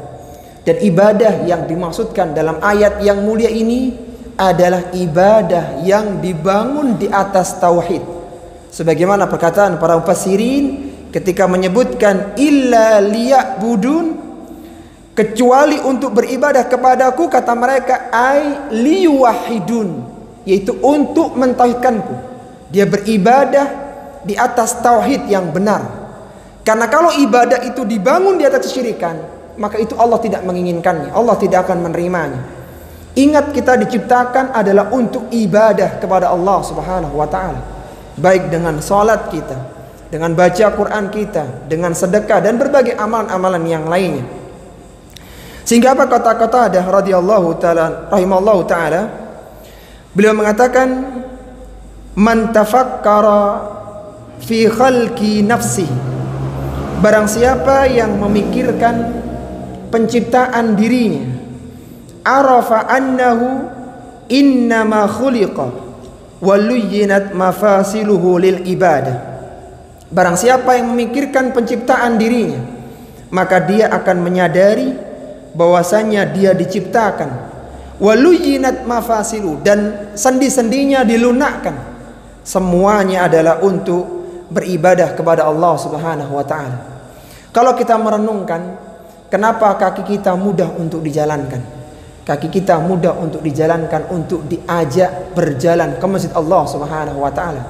Dan ibadah yang dimaksudkan dalam ayat yang mulia ini adalah ibadah yang dibangun di atas tauhid. Sebagaimana perkataan para mufassirin ketika menyebutkan illa liya'budun, kecuali untuk beribadah kepadaku, kata mereka ai liwahidun, yaitu untuk mentauhidkanku. Dia beribadah di atas tauhid yang benar. Karena kalau ibadah itu dibangun di atas kesyirikan, maka itu Allah tidak menginginkannya, Allah tidak akan menerimanya. Ingat, kita diciptakan adalah untuk ibadah kepada Allah Subhanahu wa taala, baik dengan salat kita, dengan baca Quran kita, dengan sedekah dan berbagai amalan-amalan yang lainnya. Sehingga apa kata Qatadah radhiyallahu taala rahimallahu taala, beliau mengatakan, man tafakkara fi khalqi nafsi, barang siapa yang memikirkan penciptaan dirinya, arafa annahu innama khuliqa waluyinat mafasiluhu lil ibadah. Barang siapa yang memikirkan penciptaan dirinya, maka dia akan menyadari bahwasanya dia diciptakan, waluyinat mafasilu, dan sendi-sendinya dilunakkan, semuanya adalah untuk beribadah kepada Allah Subhanahu wa taala. Kalau kita merenungkan, kenapa kaki kita mudah untuk dijalankan? Kaki kita mudah untuk dijalankan, untuk diajak berjalan ke masjid Allah Subhanahu wa taala.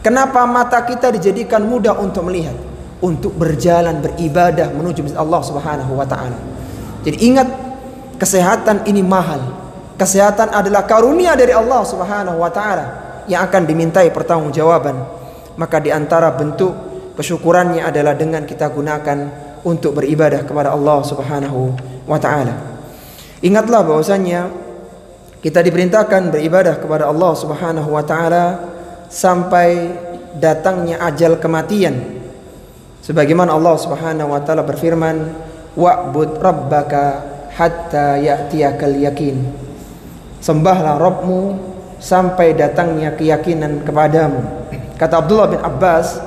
Kenapa mata kita dijadikan mudah untuk melihat, untuk berjalan beribadah menuju masjid Allah Subhanahu wa taala? Jadi ingat, kesehatan ini mahal. Kesehatan adalah karunia dari Allah Subhanahu wa taala yang akan dimintai pertanggungjawaban. Maka di antara bentuk kesyukurannya adalah dengan kita gunakan untuk beribadah kepada Allah Subhanahu wa taala. Ingatlah bahwasanya kita diperintahkan beribadah kepada Allah Subhanahu wa taala sampai datangnya ajal kematian. Sebagaimana Allah Subhanahu wa taala berfirman, wa'bud rabbaka hatta ya'tiyakal yakin. Sembahlah Rabbmu sampai datangnya keyakinan kepadamu. Kata Abdullah bin Abbas,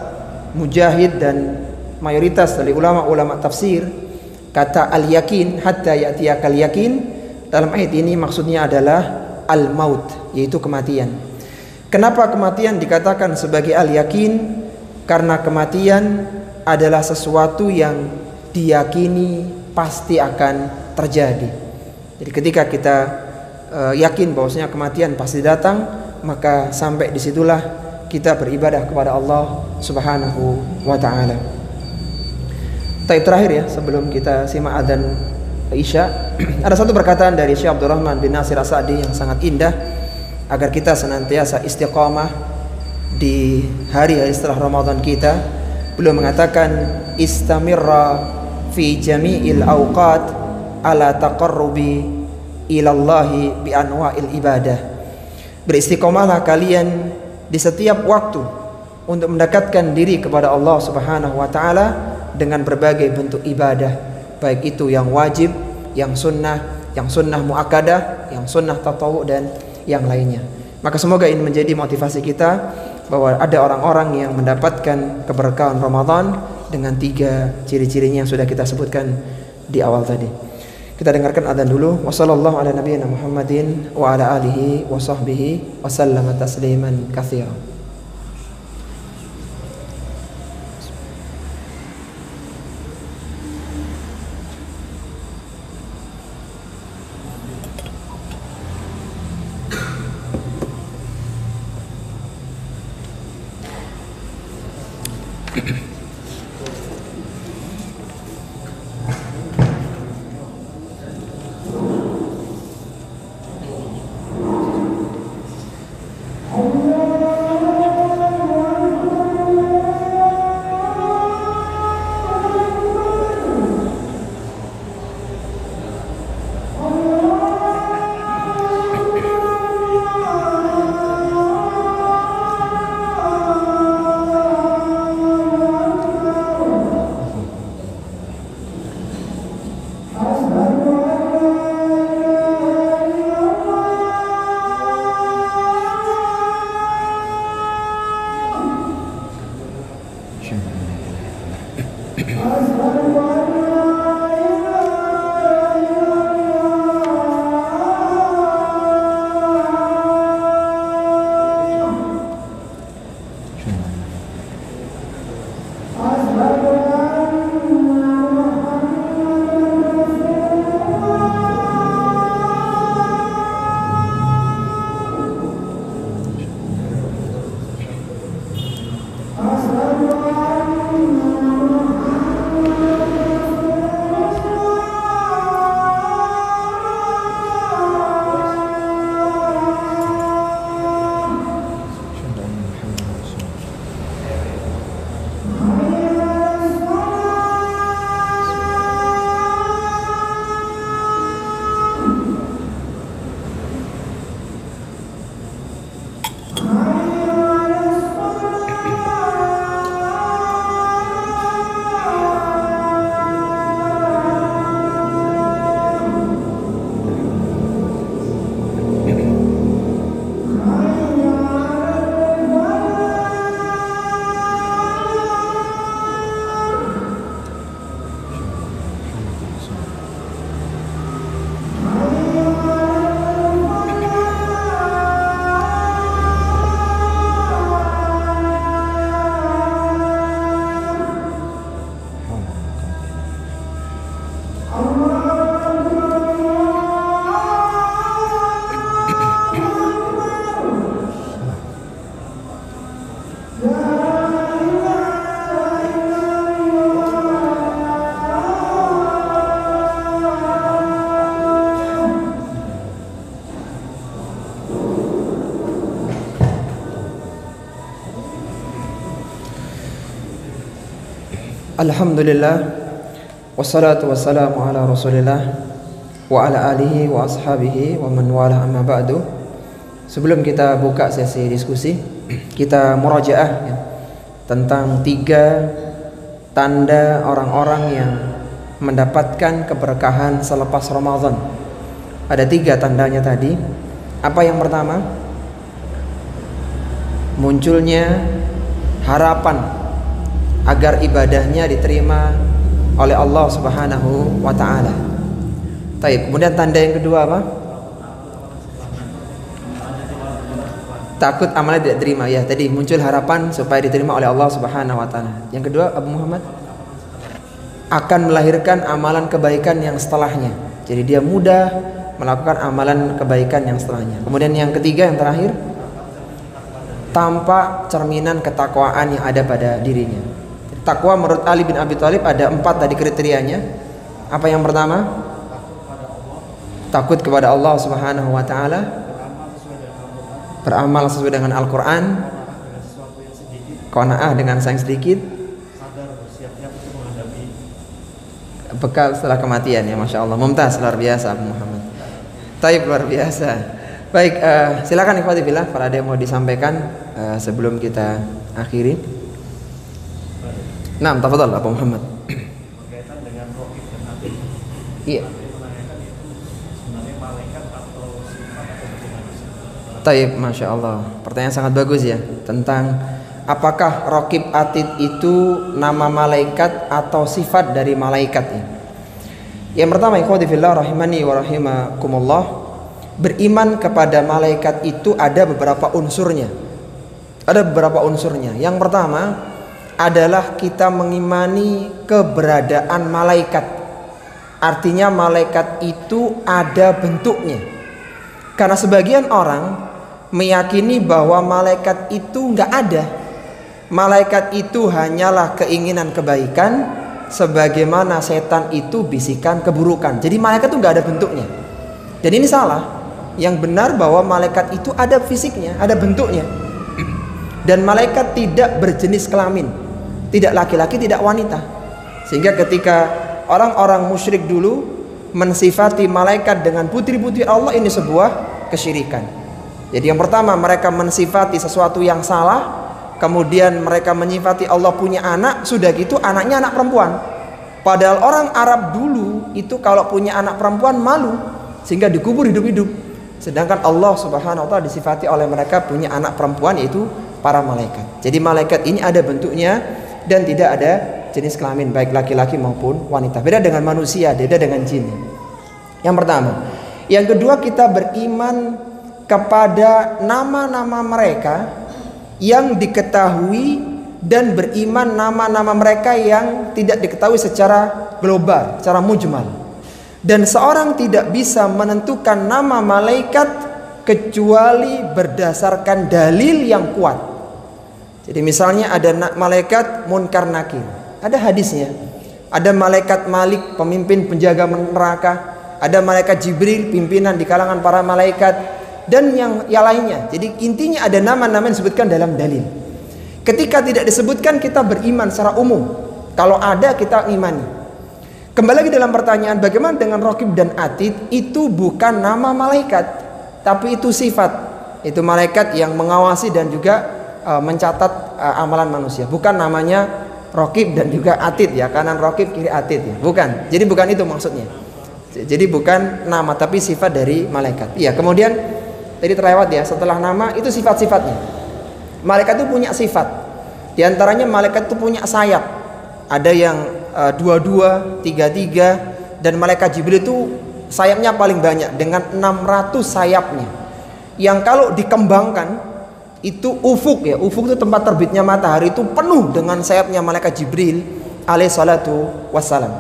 Mujahid dan mayoritas dari ulama-ulama tafsir, kata al-yakin hatta ya'tiyakal yakin dalam ayat ini maksudnya adalah al-maut, yaitu kematian. Kenapa kematian dikatakan sebagai al-yakin? Karena kematian adalah sesuatu yang diyakini pasti akan terjadi. Jadi ketika kita yakin bahwasanya kematian pasti datang, maka sampai disitulah kita beribadah kepada Allah Subhanahu wa ta'ala. Taib terakhir ya, sebelum kita simak adzan Isya, ada satu perkataan dari Syekh Abdurrahman bin Nasir As-Sa'di yang sangat indah, agar kita senantiasa istiqamah di hari-hari setelah Ramadan kita. Beliau mengatakan istamirra fi jami'il awqat ala taqarrubi ilallahi bi anwa'il ibadah. Beristiqomahlah kalian di setiap waktu untuk mendekatkan diri kepada Allah Subhanahu wa taala dengan berbagai bentuk ibadah, baik itu yang wajib, yang sunnah muakkadah, yang sunnah tatawwu dan yang lainnya. Maka semoga ini menjadi motivasi kita bahwa ada orang-orang yang mendapatkan keberkahan Ramadan dengan 3 ciri-cirinya yang sudah kita sebutkan di awal tadi. Kita dengarkan adzan dulu. Wassallallahu ala nabiyyina Muhammadin wa ala alihi wa sahbihi wa sallama tasliman katsiran. Alhamdulillah, wassalatu wassalamu ala rasulillah wa ala alihi wa ashabihi wa man wala, amma ba'du. Sebelum kita buka sesi diskusi, kita murajaah ya, tentang 3 tanda orang-orang yang mendapatkan keberkahan selepas Ramadan. Ada 3 tandanya tadi. Apa yang pertama? Munculnya harapan agar ibadahnya diterima oleh Allah Subhanahu wa taala. Baik, kemudian tanda yang kedua apa? Takut amalnya tidak terima. Ya, tadi muncul harapan supaya diterima oleh Allah Subhanahu wa taala. Yang kedua, Abu Muhammad, akan melahirkan amalan kebaikan yang setelahnya. Jadi dia mudah melakukan amalan kebaikan yang setelahnya. Kemudian yang ketiga, yang terakhir, tampak cerminan ketakwaan yang ada pada dirinya. Takwa menurut Ali bin Abi Thalib ada 4 tadi kriterianya. Apa yang pertama? Takut kepada Allah Subhanahu wa taala, beramal sesuai dengan Al-Qur'an, qanaah dengan sayang sedikit, bekal setelah kematian ya, masya Allah. Mumtaz, luar biasa Abu Muhammad. Taib, luar biasa. Baik, silakan ikhwati fillah, kalau ada yang mau disampaikan sebelum kita akhiri. Nah, tafadhal Abu Muhammad. Berkaitan dengan raqib dan atid. Iya. Menanyakan itu sebenarnya malaikat atau sifat atau bagaimana? Taib, masya Allah. Pertanyaan sangat bagus ya, tentang apakah raqib atid itu nama malaikat atau sifat dari malaikat ya? Yang pertama, ikhwati fillah rahimani wa rahimakumullah, beriman kepada malaikat itu ada beberapa unsurnya. Ada beberapa unsurnya. Yang pertama adalah kita mengimani keberadaan malaikat. Artinya malaikat itu ada bentuknya. Karena sebagian orang meyakini bahwa malaikat itu nggak ada. Malaikat itu hanyalah keinginan kebaikan, sebagaimana setan itu bisikan keburukan. Jadi malaikat itu nggak ada bentuknya. Dan ini salah. Yang benar bahwa malaikat itu ada fisiknya, ada bentuknya. Dan malaikat tidak berjenis kelamin, tidak laki-laki, tidak wanita. Sehingga ketika orang-orang musyrik dulu mensifati malaikat dengan putri-putri Allah, ini sebuah kesyirikan. Jadi yang pertama, mereka mensifati sesuatu yang salah. Kemudian mereka menyifati Allah punya anak, sudah gitu anaknya anak perempuan. Padahal orang Arab dulu itu kalau punya anak perempuan malu, sehingga dikubur hidup-hidup. Sedangkan Allah Subhanahu wa ta'ala disifati oleh mereka punya anak perempuan, yaitu para malaikat. Jadi malaikat ini ada bentuknya dan tidak ada jenis kelamin, baik laki-laki maupun wanita. Beda dengan manusia, beda dengan jin. Yang pertama. Yang kedua, kita beriman kepada nama-nama mereka yang diketahui, dan beriman nama-nama mereka yang tidak diketahui secara global, secara mujmal. Dan seorang tidak bisa menentukan nama malaikat kecuali berdasarkan dalil yang kuat. Jadi misalnya ada malaikat Munkar Nakir, ada hadisnya. Ada malaikat Malik, pemimpin penjaga neraka. Ada malaikat Jibril, pimpinan di kalangan para malaikat, dan yang lainnya. Jadi intinya ada nama-nama yang disebutkan dalam dalil. Ketika tidak disebutkan, kita beriman secara umum. Kalau ada, kita imani. Kembali lagi dalam pertanyaan, bagaimana dengan raqib dan atid? Itu bukan nama malaikat, tapi itu sifat. Itu malaikat yang mengawasi dan juga mencatat amalan manusia. Bukan namanya raqib dan juga atid ya, kanan raqib kiri atid ya. Bukan. Jadi bukan itu maksudnya. Jadi bukan nama, tapi sifat dari malaikat. Iya, kemudian tadi terlewat ya, setelah nama itu sifat-sifatnya. Malaikat itu punya sifat. Di antaranya malaikat itu punya sayap. Ada yang 22, 33, dan malaikat Jibril itu sayapnya paling banyak dengan 600 sayapnya. Yang kalau dikembangkan itu ufuk ya. Ufuk itu tempat terbitnya matahari, itu penuh dengan sayapnya malaikat Jibril alaihi salatu wassalam.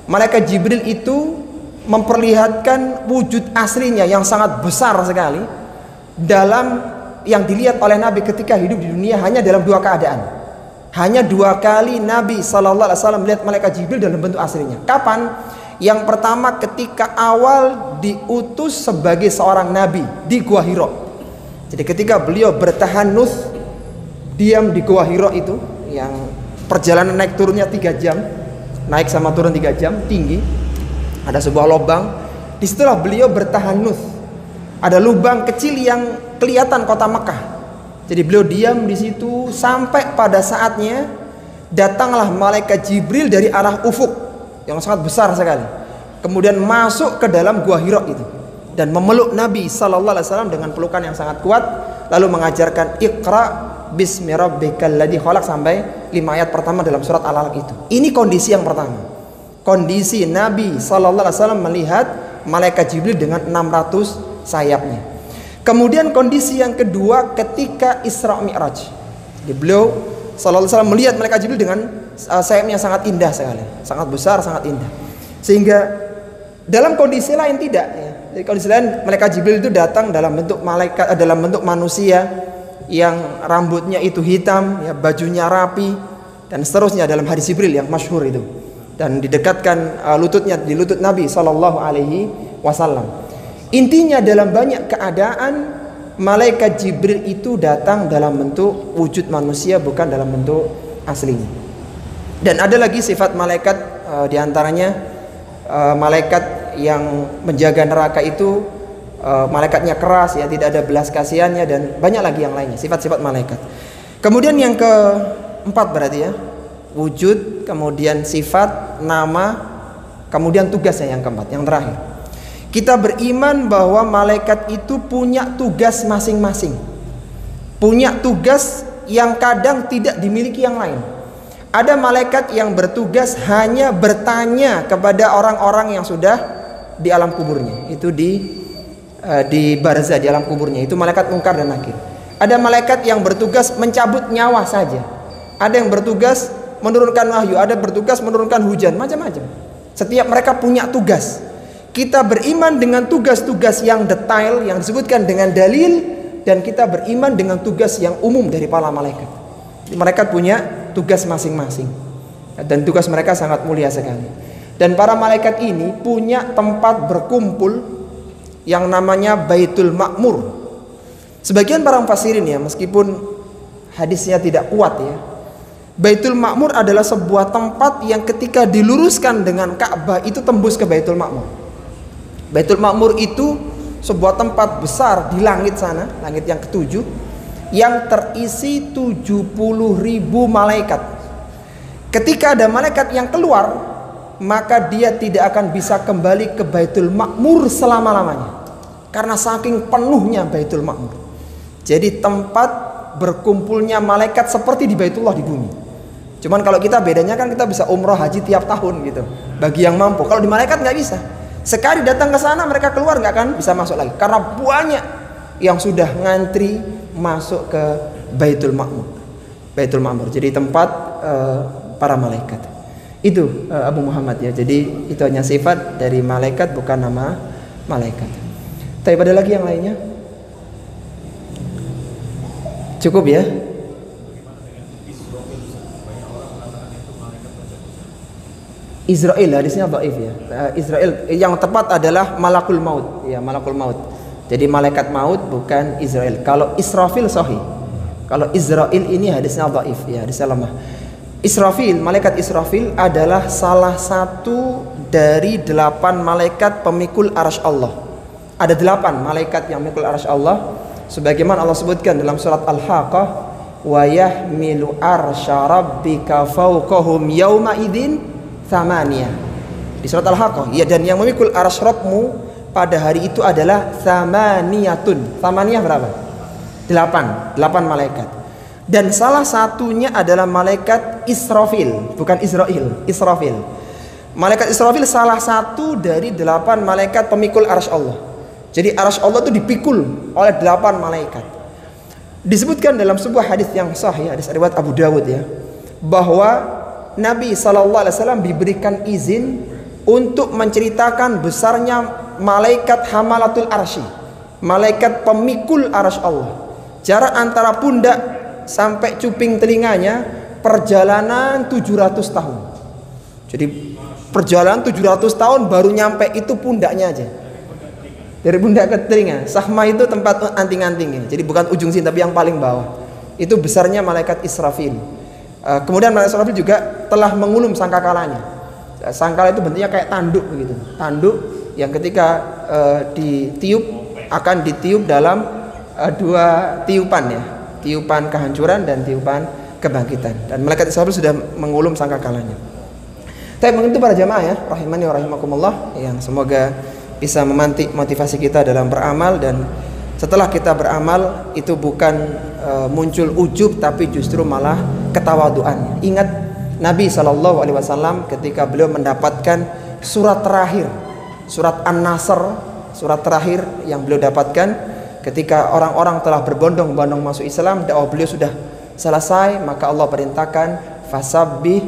Malaikat Jibril itu memperlihatkan wujud aslinya yang sangat besar sekali dalam yang dilihat oleh Nabi ketika hidup di dunia, hanya dalam dua keadaan. Hanya dua kali Nabi SAW melihat malaikat Jibril dalam bentuk aslinya. Kapan? Yang pertama ketika awal diutus sebagai seorang Nabi di Gua Hira. Jadi ketika beliau bertahanus diam di Gua Hira itu, yang perjalanan naik turunnya 3 jam, naik sama turun 3 jam, tinggi, ada sebuah lubang. Disitulah beliau bertahanus. Ada lubang kecil yang kelihatan kota Mekah. Jadi beliau diam di situ sampai pada saatnya datanglah malaikat Jibril dari arah ufuk yang sangat besar sekali. Kemudian masuk ke dalam Gua Hira itu dan memeluk Nabi SAW dengan pelukan yang sangat kuat, lalu mengajarkan Iqra bismi rabbikal ladzi khalaq sampai 5 ayat pertama dalam surat Al-Alaq itu. Ini kondisi yang pertama. Kondisi Nabi SAW melihat malaikat Jibril dengan 600 sayapnya. Kemudian kondisi yang kedua ketika Isra Mi'raj. Jadi beliau SAW melihat malaikat Jibril dengan sayapnya sangat indah sekali, sangat besar, sangat indah. Sehingga dalam kondisi lain tidak ya. Jadi kondisi lain malaikat Jibril itu datang dalam bentuk malaikat, dalam bentuk manusia yang rambutnya itu hitam, ya, bajunya rapi dan seterusnya dalam hadis Jibril yang masyhur itu. Dan didekatkan lututnya di lutut Nabi SAW. Intinya dalam banyak keadaan malaikat Jibril itu datang dalam bentuk wujud manusia, bukan dalam bentuk aslinya. Dan ada lagi sifat malaikat Di antaranya malaikat yang menjaga neraka itu malaikatnya keras ya, tidak ada belas kasihannya, dan banyak lagi yang lainnya, sifat-sifat malaikat. Kemudian yang keempat berarti ya, wujud, kemudian sifat, nama, kemudian tugasnya yang keempat, yang terakhir. Kita beriman bahwa malaikat itu punya tugas masing-masing. Punya tugas yang kadang tidak dimiliki yang lain. Ada malaikat yang bertugas hanya bertanya kepada orang-orang yang sudah di alam kuburnya. Itu di barzah, di alam kuburnya. Itu malaikat Munkar dan Nakir. Ada malaikat yang bertugas mencabut nyawa saja. Ada yang bertugas menurunkan wahyu, ada bertugas menurunkan hujan, macam-macam. Setiap mereka punya tugas. Kita beriman dengan tugas-tugas yang detail yang disebutkan dengan dalil, dan kita beriman dengan tugas yang umum dari para malaikat. Mereka punya tugas masing-masing, dan tugas mereka sangat mulia sekali. Dan para malaikat ini punya tempat berkumpul yang namanya Baitul Ma'mur. Sebagian para mufassirin ya, meskipun hadisnya tidak kuat ya, Baitul Ma'mur adalah sebuah tempat yang ketika diluruskan dengan Ka'bah itu tembus ke Baitul Ma'mur. Baitul Ma'mur itu sebuah tempat besar di langit sana, langit yang ketujuh, yang terisi 70.000 malaikat. Ketika ada malaikat yang keluar, maka dia tidak akan bisa kembali ke Baitul Ma'mur selama-lamanya, karena saking penuhnya Baitul Ma'mur. Jadi tempat berkumpulnya malaikat seperti di Baitullah di bumi. Cuman kalau kita bedanya kan kita bisa umroh haji tiap tahun gitu, bagi yang mampu. Kalau di malaikat nggak bisa. Sekali datang ke sana mereka keluar nggak akan bisa masuk lagi, karena banyak yang sudah ngantri masuk ke Baitul Ma'mur. Baitul Ma'mur jadi tempat para malaikat. Itu Abu Muhammad ya. Jadi itu hanya sifat dari malaikat, bukan nama malaikat. Tapi ada lagi yang lainnya? Cukup ya? Israel, hadisnya dhaif ya. Israel yang tepat adalah malakul maut ya, malakul maut. Jadi malaikat maut bukan Israel. Kalau Israfil sahih. Kalau Israel ini hadisnya dhaif ya, hadisnya lemah. Israfil, malaikat Israfil adalah salah satu dari 8 malaikat pemikul arsy Allah. Ada 8 malaikat yang memikul arsy Allah, sebagaimana Allah sebutkan dalam surat Al-Haqqah, wa yahmilu arsya rabbika fawqahum yawma idzin thamaniyah. Di surat Al-Haqqah, ya, dan yang memikul arsy Rabbmu pada hari itu adalah thamaniyatun. Thamaniyah berapa? 8 malaikat. Dan salah satunya adalah malaikat Israfil, bukan Israel, Israfil. Malaikat Israfil salah satu dari 8 malaikat pemikul arsy Allah. Jadi arsy Allah itu dipikul oleh 8 malaikat. Disebutkan dalam sebuah hadis yang sahih, hadis riwayat Abu Dawud ya, bahwa Nabi SAW diberikan izin untuk menceritakan besarnya malaikat hamalatul arsy, malaikat pemikul arsy Allah. Jarak antara pundak sampai cuping telinganya perjalanan 700 tahun. Jadi perjalanan 700 tahun baru nyampe itu pundaknya aja. Dari pundak ke telinga. Sahma itu tempat anting-antingnya. Jadi bukan ujung sini tapi yang paling bawah. Itu besarnya malaikat Israfil. Kemudian malaikat Israfil juga telah mengulum sangkakalanya. Sangkala itu bentuknya kayak tanduk begitu. Tanduk yang ketika ditiup akan ditiup dalam 2 tiupan ya. Tiupan kehancuran dan tiupan kebangkitan. Dan malaikat Israfil sudah mengulum sangkakalanya. Tapi begitu para jamaah ya, rahimani wa rahimakumullah, yang semoga bisa memantik motivasi kita dalam beramal, dan setelah kita beramal itu bukan muncul ujub tapi justru malah ketawaduan. Ingat Nabi SAW ketika beliau mendapatkan surat terakhir, surat An-Nasr, surat terakhir yang beliau dapatkan ketika orang-orang telah berbondong-bondong masuk Islam, dakwah beliau sudah selesai, maka Allah perintahkan fasabbih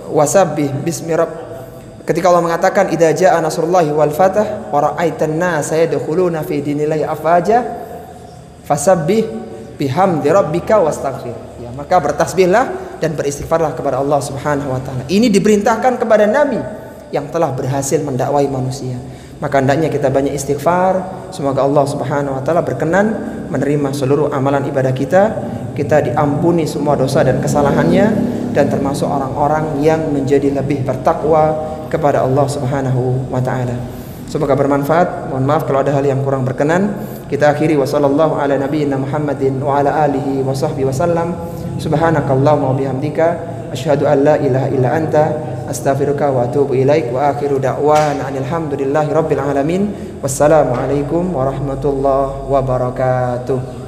wasabbih bismi rabb. Ketika Allah mengatakan idza jaa nasrullahi wal fath wa ra'aitan nasa yadkhuluna fi dinillahi afwaja fasabbih bihamdi rabbika wastaghfir. Ya, maka bertasbihlah dan beristighfarlah kepada Allah Subhanahu wa taala. Ini diperintahkan kepada nabi yang telah berhasil mendakwai manusia. Maka hendaknya kita banyak istighfar. Semoga Allah Subhanahu wa taala berkenan menerima seluruh amalan ibadah kita. Kita diampuni semua dosa dan kesalahannya, dan termasuk orang-orang yang menjadi lebih bertakwa kepada Allah Subhanahu wa taala. Semoga bermanfaat. Mohon maaf kalau ada hal yang kurang berkenan. Kita akhiri wa sallallahu ala nabiyyina Muhammadin wa ala alihi wa sahbihi wasallam. Subhanakallahumma wa bihamdika asyhadu an la ilaha illa anta astaghfiruka wa atubu ilaik wa akhiru da'wana alhamdulillahi rabbil alamin. Wassalamu alaikum warahmatullahi wabarakatuh.